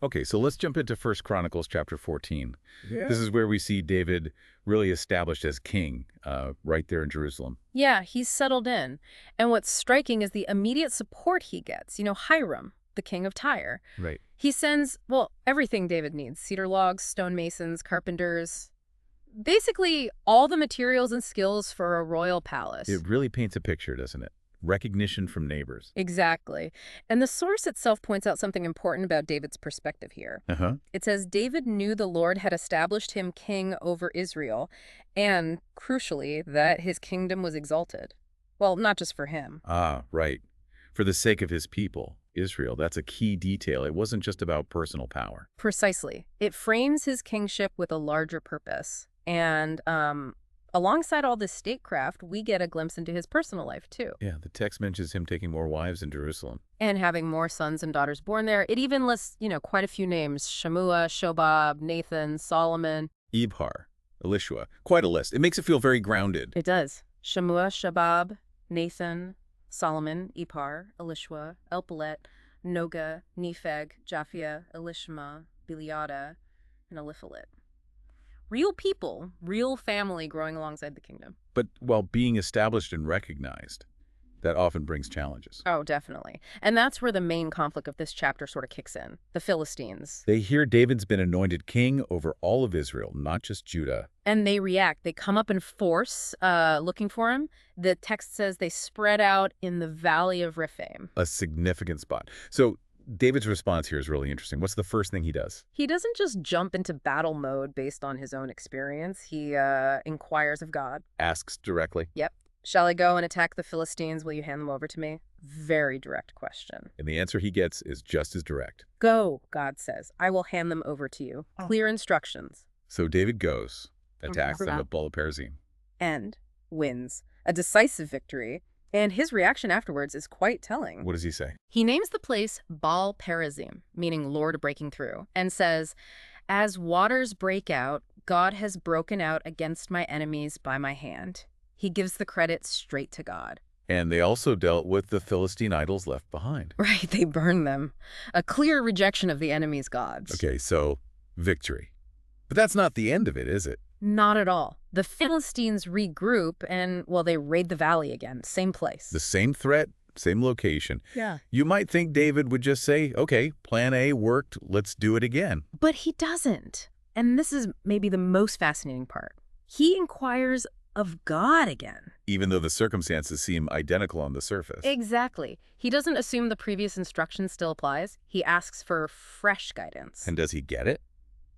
Okay, so let's jump into First Chronicles chapter 14. Yeah. This is where we see David really established as king, right there in Jerusalem. Yeah, he's settled in. And what's striking is the immediate support he gets. Hiram, the king of Tyre. Right. He sends, well, everything David needs: cedar logs, stonemasons, carpenters. Basically, all the materials and skills for a royal palace. It really paints a picture, doesn't it? Recognition from neighbors. Exactly. And the source itself points out something important about David's perspective here. Uh-huh. It says David knew the Lord had established him king over Israel, and, crucially, that his kingdom was exalted. Well, not just for him. Ah, right. For the sake of his people, Israel. That's a key detail. It wasn't just about personal power. Precisely. It frames his kingship with a larger purpose. And alongside all this statecraft, we get a glimpse into his personal life, too. Yeah, the text mentions him taking more wives in Jerusalem. And having more sons and daughters born there. It even lists, quite a few names: Shammua, Shobab, Nathan, Solomon. Ibhar, Elishua. Quite a list. It makes it feel very grounded. It does. Shammua, Shobab, Nathan, Solomon, Ibhar, Elishua, Elpelet, Noga, Nepheg, Japhia, Elishma, Biliada, and Eliphalet. Real people, real family growing alongside the kingdom. But while being established and recognized, that often brings challenges. Oh, definitely. And that's where the main conflict of this chapter sort of kicks in. The Philistines. They hear David's been anointed king over all of Israel, not just Judah. And they react. They come up in force looking for him. The text says they spread out in the valley of Rephaim. A significant spot. So David's response here is really interesting. What's the first thing he does? He doesn't just jump into battle mode based on his own experience. He inquires of God. Asks directly. Yep. Shall I go and attack the Philistines? Will you hand them over to me? Very direct question. And the answer he gets is just as direct. Go, God says. I will hand them over to you. Clear instructions. So David goes, attacks them at Baal-perazim. And wins. A decisive victory. And his reaction afterwards is quite telling. What does he say? He names the place Baal-perazim, meaning Lord breaking through, and says, "As waters break out, God has broken out against my enemies by my hand." He gives the credit straight to God. And they also dealt with the Philistine idols left behind. Right, they burn them. A clear rejection of the enemy's gods. Okay, so victory. But that's not the end of it, is it? Not at all. The Philistines regroup and, well, they raid the valley again. Same place. The same threat, same location. Yeah. You might think David would just say, okay, plan A worked, let's do it again. But he doesn't. And this is maybe the most fascinating part. He inquires of God again. Even though the circumstances seem identical on the surface. Exactly. He doesn't assume the previous instruction still applies. He asks for fresh guidance. And does he get it?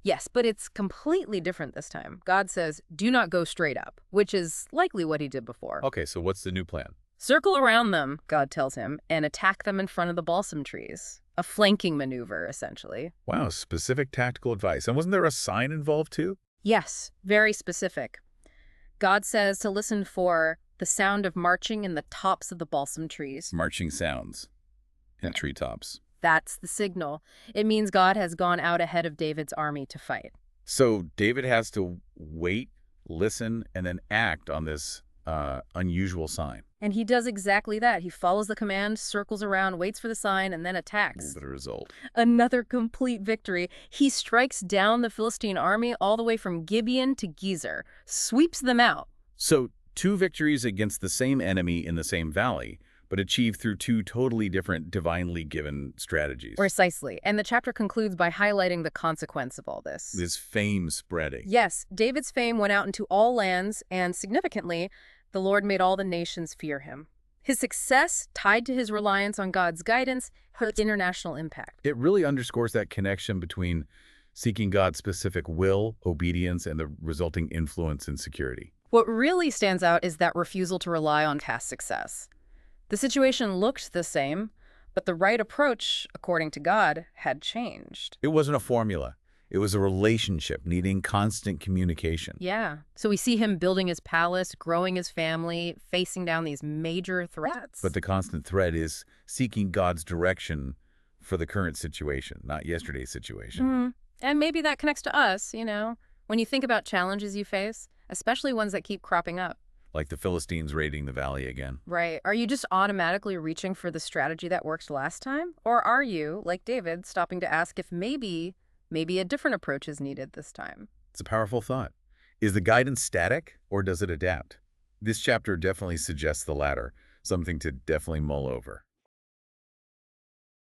Yes, but it's completely different this time. God says, do not go straight up, which is likely what he did before. Okay, so what's the new plan? Circle around them, God tells him, and attack them in front of the balsam trees. A flanking maneuver, essentially. Wow, specific tactical advice. And wasn't there a sign involved too? Yes, very specific. God says to listen for the sound of marching in the tops of the balsam trees. Marching sounds in treetops. That's the signal. It means God has gone out ahead of David's army to fight. So David has to wait, listen, and then act on this unusual sign. And he does exactly that. He follows the command, circles around, waits for the sign, and then attacks. The result. Another complete victory. He strikes down the Philistine army all the way from Gibeon to Gezer, sweeps them out. So 2 victories against the same enemy in the same valley, but achieved through 2 totally different divinely given strategies. Precisely. And the chapter concludes by highlighting the consequence of all this. This fame spreading. Yes, David's fame went out into all lands, and significantly, the Lord made all the nations fear him. His success, tied to his reliance on God's guidance, had international impact. It really underscores that connection between seeking God's specific will, obedience, and the resulting influence and security. What really stands out is that refusal to rely on past success. The situation looked the same, but the right approach, according to God, had changed. It wasn't a formula. It was a relationship needing constant communication. Yeah. So we see him building his palace, growing his family, facing down these major threats. But the constant thread is seeking God's direction for the current situation, not yesterday's situation. And maybe that connects to us, when you think about challenges you face, especially ones that keep cropping up. like the Philistines raiding the valley again. Right. Are you just automatically reaching for the strategy that worked last time? Or are you, like David, stopping to ask if maybe a different approach is needed this time? It's a powerful thought. Is the guidance static, or does it adapt? This chapter definitely suggests the latter, something to definitely mull over.